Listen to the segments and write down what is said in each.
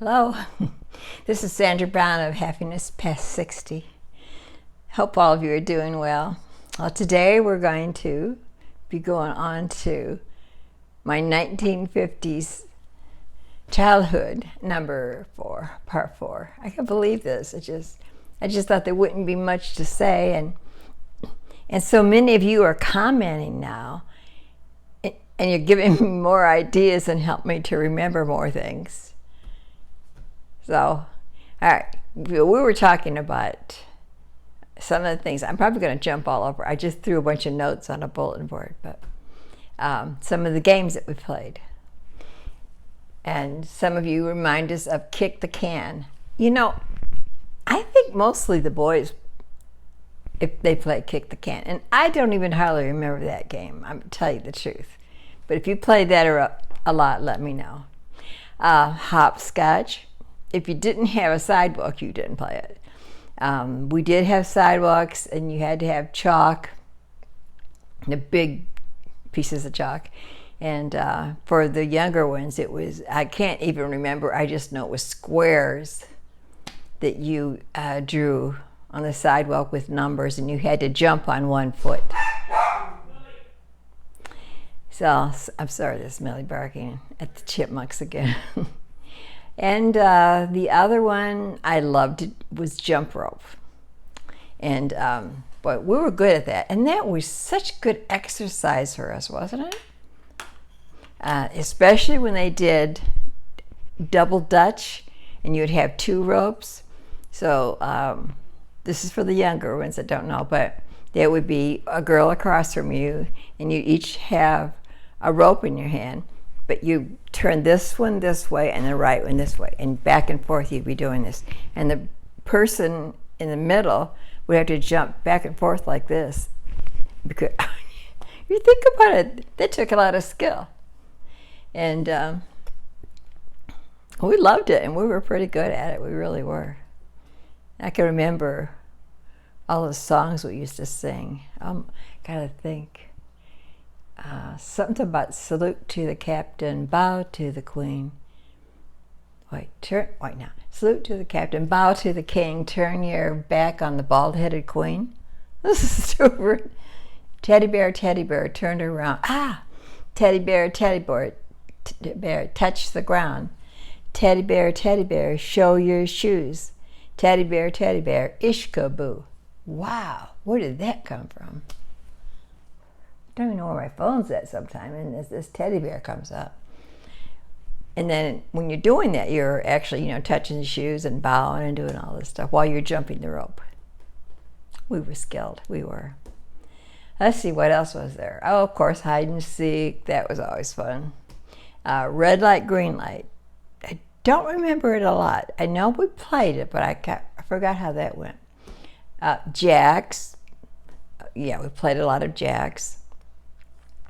Hello, this is Sandra Brown of Happiness Past 60. Hope all of you are doing well. Today we're going to be going on to my 1950s childhood, number 4, part 4. I can't believe this. I just thought there wouldn't be much to say, and so many of you are commenting now, and you're giving me more ideas and help me to remember more things. So, all right, we were talking about some of the things. I'm probably going to jump all over. I just threw a bunch of notes on a bulletin board, but some of the games that we played. And some of you remind us of Kick the Can. You know, I think mostly the boys, if they play Kick the Can, and I don't even hardly remember that game, I'm going to tell you the truth. But if you played that a lot, let me know. Hopscotch. If you didn't have a sidewalk, you didn't play it. We did have sidewalks, and you had to have chalk, the big pieces of chalk. And for the younger ones, it was, I can't even remember, I just know it was squares that you drew on the sidewalk with numbers, and you had to jump on one foot. So, I'm sorry, there's Millie barking at the chipmunks again. And the other one I loved was jump rope. And boy, we were good at that. And that was such good exercise for us, wasn't it? Especially when they did double dutch and you'd have 2 ropes. So this is for the younger ones that don't know, but there would be a girl across from you, and you each have a rope in your hand. But you turn this one this way and the right one this way, and back and forth you'd be doing this. And the person in the middle would have to jump back and forth like this. Because you think about it, that took a lot of skill. And we loved it, and we were pretty good at it. We really were. I can remember all the songs we used to sing. Gotta think. Something about salute to the captain, bow to the queen. Wait now. Salute to the captain, bow to the king, turn your back on the bald-headed queen. This is stupid. Teddy bear, turned around. Teddy bear, touch the ground. Teddy bear, show your shoes. Teddy bear, ishkaboo. Wow, where did that come from? I don't even know where my phone's at sometime, and this teddy bear comes up. And then when you're doing that, you're actually, touching the shoes and bowing and doing all this stuff while you're jumping the rope. We were skilled. We were. Let's see, what else was there? Oh, of course, hide and seek. That was always fun. Red light, green light. I don't remember it a lot. I know we played it, but I forgot how that went. Jacks. Yeah, we played a lot of jacks.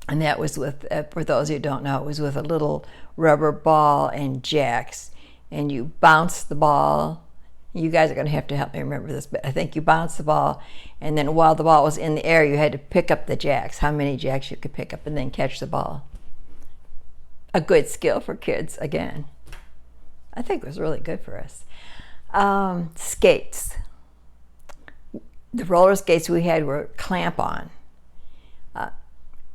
And that was with, for those who don't know, it was with a little rubber ball and jacks. And you bounce the ball. You guys are going to have to help me remember this, but I think you bounce the ball, and then while the ball was in the air, you had to pick up the jacks, how many jacks you could pick up, and then catch the ball. A good skill for kids, again. I think it was really good for us. Skates. The roller skates we had were clamp-on.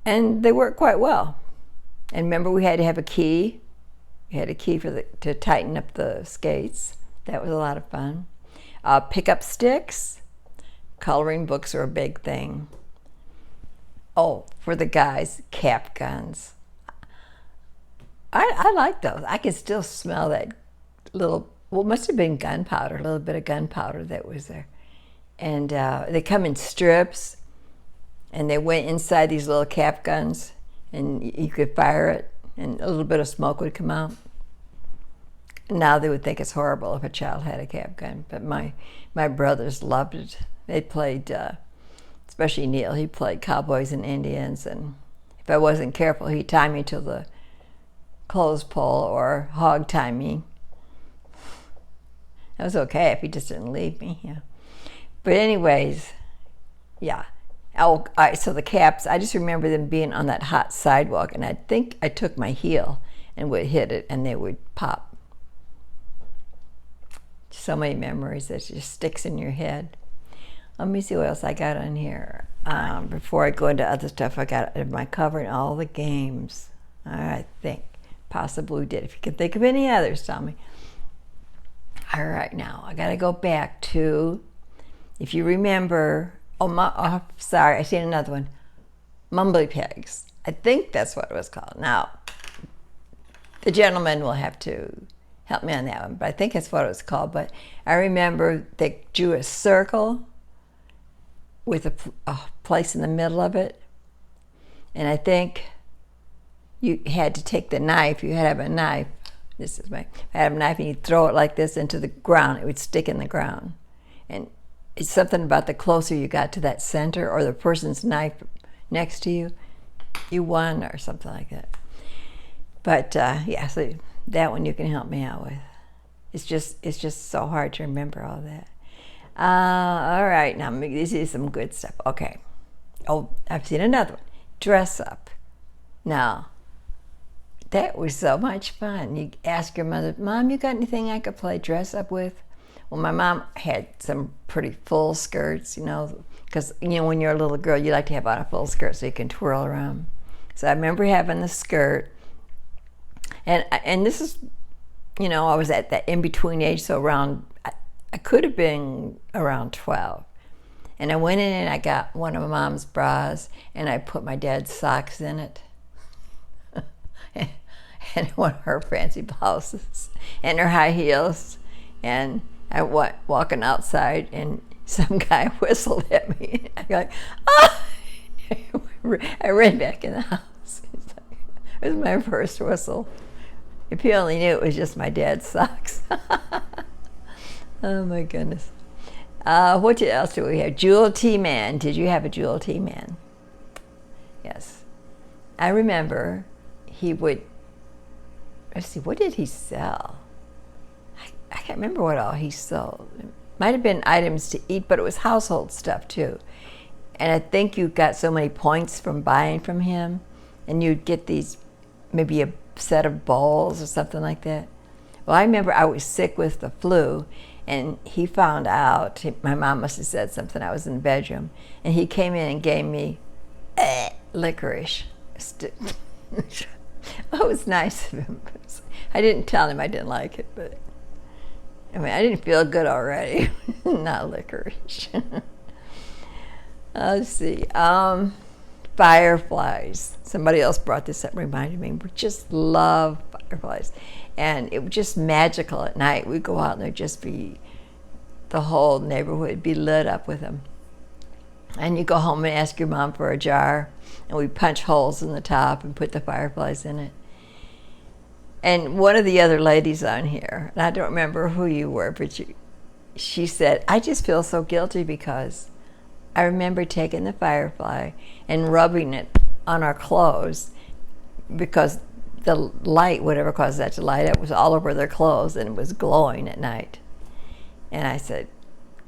And they worked quite well. And remember, we had to have a key. We had a key to tighten up the skates. That was a lot of fun. Pick-up sticks. Coloring books are a big thing. Oh, for the guys, cap guns. I like those. I can still smell that little, well, it must have been gunpowder, a little bit of gunpowder that was there. And they come in strips. And they went inside these little cap guns, and you could fire it, and a little bit of smoke would come out. Now they would think it's horrible if a child had a cap gun, but my brothers loved it. They played, especially Neil, he played cowboys and Indians, and if I wasn't careful, he'd tie me to the clothes pole or hog tie me. That was okay if he just didn't leave me, yeah. But anyways, yeah. Oh, so the caps, I just remember them being on that hot sidewalk, and I think I took my heel and would hit it, and they would pop. So many memories that just sticks in your head. Let me see what else I got on here. Before I go into other stuff, I got my covering all the games. I think possibly we did. If you can think of any others, tell me. All right, now I got to go back to, if you remember. Sorry, I seen another one. Mumbly Pigs. I think that's what it was called. Now, the gentleman will have to help me on that one, but I think that's what it was called. But I remember they drew a circle with a place in the middle of it, and I think you had to take the knife. You had to have a knife. This is my. I had a knife, and you throw it like this into the ground. It would stick in the ground, and it's something about the closer you got to that center or the person's knife next to you, you won or something like that. But yeah, so that one you can help me out with. It's just so hard to remember all that. All right, now this is some good stuff. Okay. Oh, I've seen another one. Dress Up. Now, that was so much fun. You ask your mother, Mom, you got anything I could play dress up with? Well, my mom had some pretty full skirts, because, when you're a little girl, you like to have on a full skirt so you can twirl around. So I remember having the skirt, and this is, I was at that in-between age, so I could have been around 12. And I went in and I got one of my mom's bras, and I put my dad's socks in it. And one of her fancy blouses, and her high heels, and I went walking outside, and some guy whistled at me. I'm like, ah! I ran back in the house. It was my first whistle. If you only knew, it was just my dad's socks. Oh my goodness. What else do we have? Jewel T Man. Did you have a Jewel T Man? Yes. I remember he would, let's see, what did he sell? I can't remember what all he sold. It might have been items to eat, but it was household stuff too. And I think you got so many points from buying from him, and you'd get these, maybe a set of bowls or something like that. Well, I remember I was sick with the flu, and he found out, my mom must have said something, I was in the bedroom, and he came in and gave me licorice. Oh, it was nice of him. I didn't tell him I didn't like it, but I didn't feel good already. Not licorice. Let's see. Fireflies. Somebody else brought this up, reminded me. We just love fireflies. And it was just magical at night. We'd go out and there'd just be, the whole neighborhood be lit up with them. And you go home and ask your mom for a jar, and we punch holes in the top and put the fireflies in it. And one of the other ladies on here, and I don't remember who you were, but she said, I just feel so guilty because I remember taking the firefly and rubbing it on our clothes because the light, whatever caused that to light up, was all over their clothes and it was glowing at night. And I said,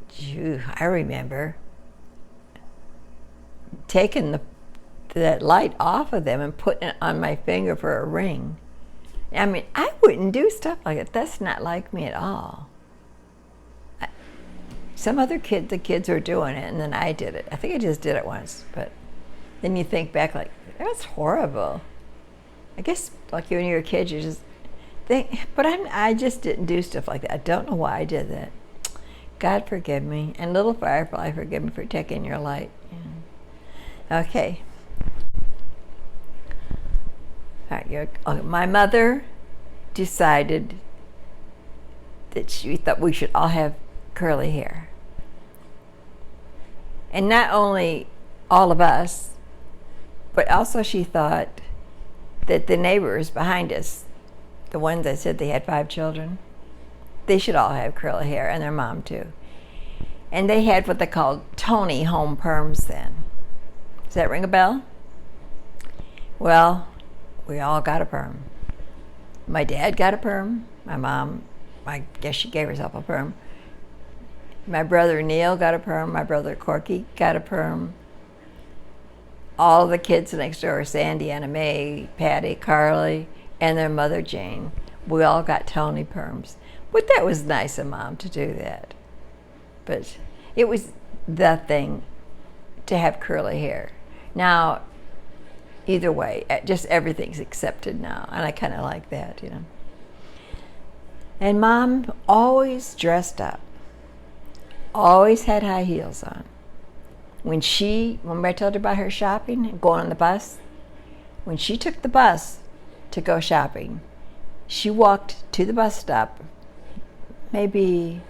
Phew, I remember taking that light off of them and putting it on my finger for a ring. I mean, I wouldn't do stuff like that. That's not like me at all. Some other the kids were doing it, and then I did it. I think I just did it once, but then you think back like, that's horrible. I guess like when you're a kid, you just think, but I just didn't do stuff like that. I don't know why I did that. God forgive me, and little firefly, forgive me for taking your light. Yeah. Okay. All right, okay. My mother decided that she thought we should all have curly hair. And not only all of us, but also she thought that the neighbors behind us, the ones that said they had 5 children, they should all have curly hair, and their mom too. And they had what they called Tony home perms then. Does that ring a bell? Well, we all got a perm. My dad got a perm. My mom, I guess she gave herself a perm. My brother Neil got a perm. My brother Corky got a perm. All the kids next door, Sandy, Anna Mae, Patty, Carly, and their mother Jane, we all got Tony perms. But that was nice of Mom to do that. But it was the thing to have curly hair. Now, either way, just everything's accepted now, and I kind of like that, you know. And Mom always dressed up, always had high heels on. Remember I told her about her shopping and going on the bus? When she took the bus to go shopping, she walked to the bus stop, maybe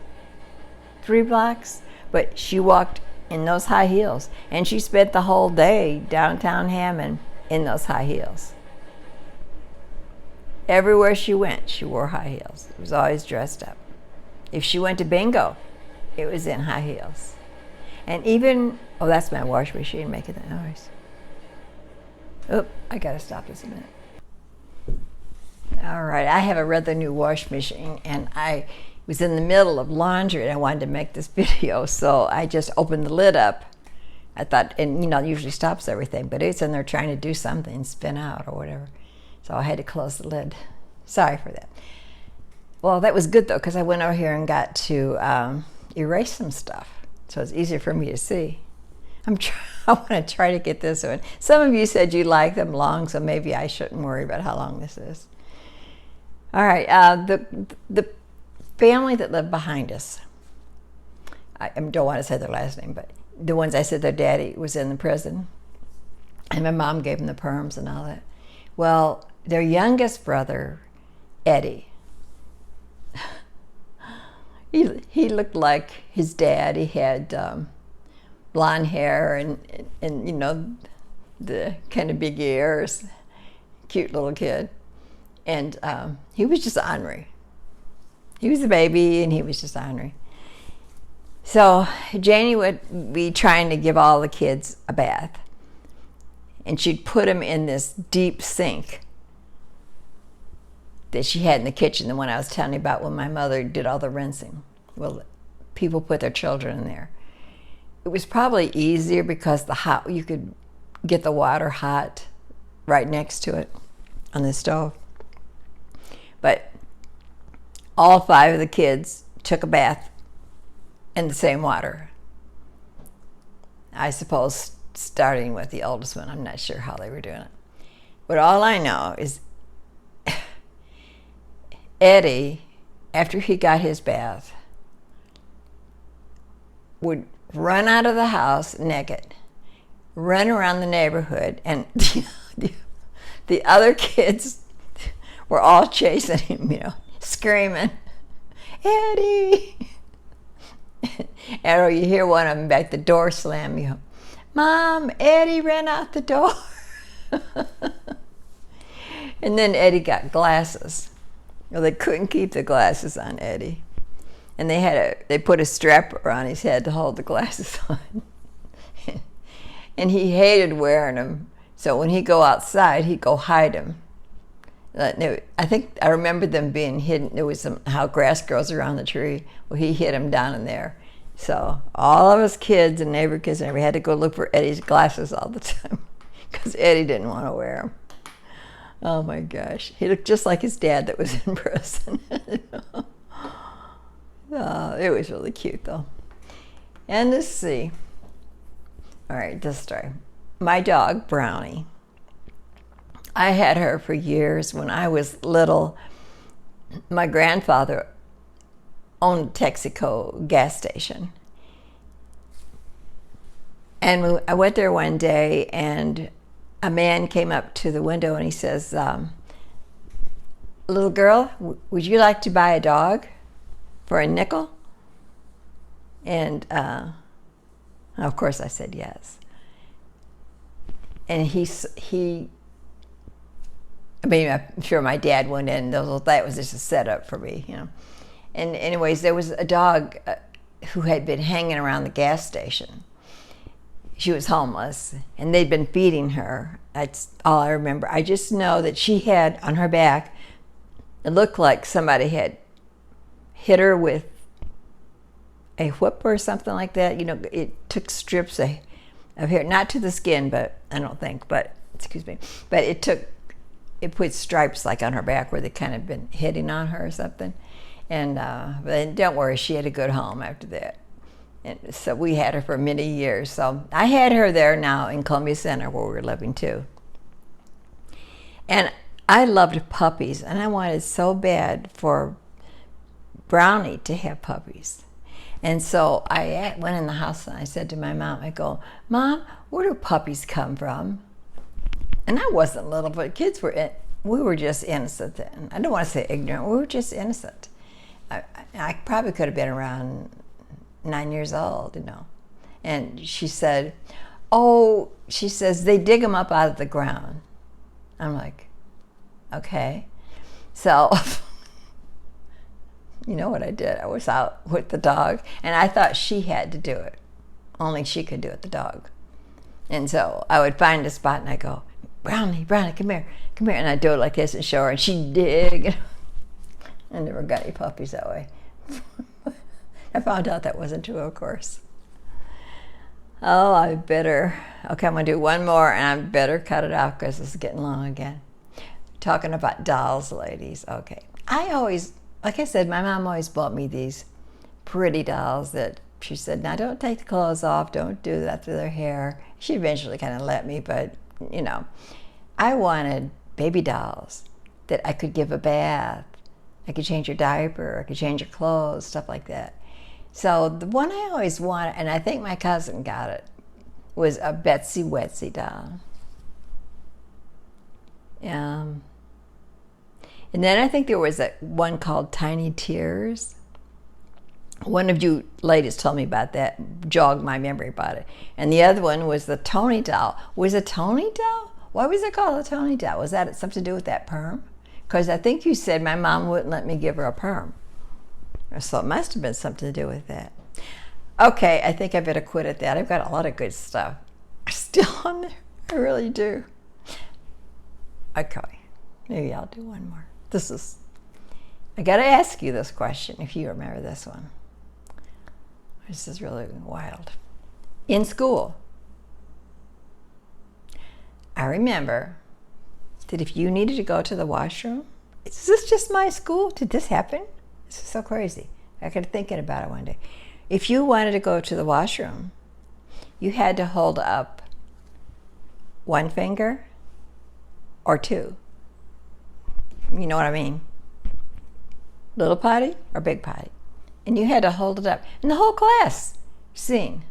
3 blocks, but she walked in those high heels, and she spent the whole day downtown Hammond in those high heels. Everywhere she went, she wore high heels. It was always dressed up. If she went to bingo, it was in high heels. And even, oh, that's my wash machine making that noise. Oh, I gotta stop this a minute. All right, I have a rather new wash machine, and I was in the middle of laundry and I wanted to make this video, so I just opened the lid up. I thought, and you know, it usually stops everything, but it's in there trying to do something, spin out or whatever. So I had to close the lid. Sorry for that. Well, that was good though, because I went over here and got to erase some stuff, so it's easier for me to see. I want to try to get this one. Some of you said you like them long, so maybe I shouldn't worry about how long this is. All right, the family that lived behind us, I don't want to say their last name, but the ones I said their daddy was in the prison, and my mom gave them the perms and all that. Well, their youngest brother, Eddie, he looked like his dad. He had blonde hair and you know, the kind of big ears, cute little kid. And he was just ornery. He was a baby and he was just ornery. So Janie would be trying to give all the kids a bath, and she'd put them in this deep sink that she had in the kitchen, the one I was telling you about when my mother did all the rinsing. Well, people put their children in there. It was probably easier because you could get the water hot right next to it on the stove. But all 5 of the kids took a bath in the same water. I suppose starting with the oldest one. I'm not sure how they were doing it. But all I know is Eddie, after he got his bath, would run out of the house naked, run around the neighborhood, and the other kids were all chasing him, you know, screaming, Eddie! And you hear one of them back, the door slam, you go, Mom, Eddie ran out the door. And then Eddie got glasses. Well, they couldn't keep the glasses on Eddie. And they put a strap around his head to hold the glasses on. And he hated wearing them. So when he'd go outside, he'd go hide them. I think I remember them being hidden. There was how grass grows around the tree. Well, he hid them down in there. So all of us kids and neighbor kids and everybody had to go look for Eddie's glasses all the time because Eddie didn't want to wear them. Oh my gosh. He looked just like his dad that was in prison. It was really cute though. And let's see. All right, this story. My dog, Brownie. I had her for years when I was little. My grandfather owned a Texaco gas station. And I went there one day and a man came up to the window and he says, little girl, would you like to buy a dog for a nickel? And of course I said yes. And I mean, I'm sure my dad went in, that was just a setup for me, you know. And anyways, there was a dog who had been hanging around the gas station. She was homeless, and they'd been feeding her. That's all I remember. I just know that she had on her back, it looked like somebody had hit her with a whip or something like that. You know, it took strips of hair, not to the skin, but I don't think, but, excuse me, but it put stripes like on her back where they kind of been hitting on her or something. And but don't worry, she had a good home after that. And so we had her for many years. So I had her there now in Columbia Center where we're living too. And I loved puppies, and I wanted so bad for Brownie to have puppies. And so I went in the house and I said to my mom, I go, Mom, where do puppies come from? And I wasn't little, but kids we were just innocent then. I don't want to say ignorant, we were just innocent. I probably could have been around 9 years old, you know. And she said, oh, she says, they dig them up out of the ground. I'm like, okay. So, you know what I did? I was out with the dog, and I thought she had to do it. Only she could do it, the dog. And so I would find a spot, and I go, Brownie, Brownie, come here. And I'd do it like this and show her, and she'd dig. And never got any puppies that way. I found out that wasn't true, of course. Oh, I better. Okay, I'm going to do one more, and I better cut it off because it's getting long again. Talking about dolls, ladies. Okay. I always, like I said, my mom always bought me these pretty dolls that she said, now don't take the clothes off, don't do that to their hair. She eventually kind of let me, but, you know, I wanted baby dolls that I could give a bath. I could change her diaper, I could change her clothes, stuff like that. So the one I always wanted, and I think my cousin got it, was a Betsy Wetsy doll. And then I think there was that one called Tiny Tears. One of you ladies told me about that, jogged my memory about it. And the other one was the Tony doll. Was it Tony doll? Why was it called a Tony doll? Was that something to do with that perm? Because I think you said my mom wouldn't let me give her a perm. So it must have been something to do with that. Okay, I think I better quit at that. I've got a lot of good stuff still on there. I really do. Okay, maybe I'll do one more. I got to ask you this question if you remember this one. This is really wild. In school, I remember that if you needed to go to the washroom, is this just my school? Did this happen? This is so crazy. I got thinking about it one day. If you wanted to go to the washroom, you had to hold up one finger or two. You know what I mean? Little potty or big potty. And you had to hold it up. And the whole class seen.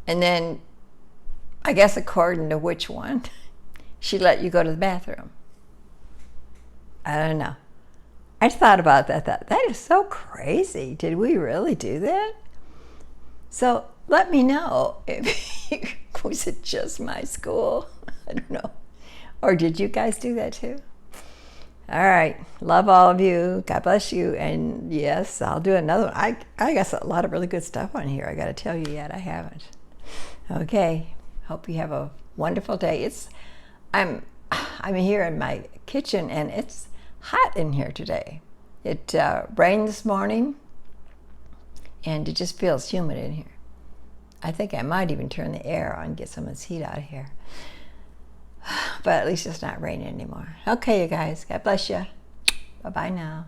And then, I guess according to which one, she let you go to the bathroom. I don't know. I thought about that. That is so crazy. Did we really do that? So let me know. Was it just my school? I don't know. Or did you guys do that too? All right. Love all of you. God bless you. And yes, I'll do another one. I got a lot of really good stuff on here. I got to tell you yet. I haven't. Okay. Hope you have a wonderful day. I'm here in my kitchen, and it's hot in here today. It rained this morning, and it just feels humid in here. I think I might even turn the air on and get some of this heat out of here. But at least it's not raining anymore. Okay, you guys. God bless you. Bye-bye now.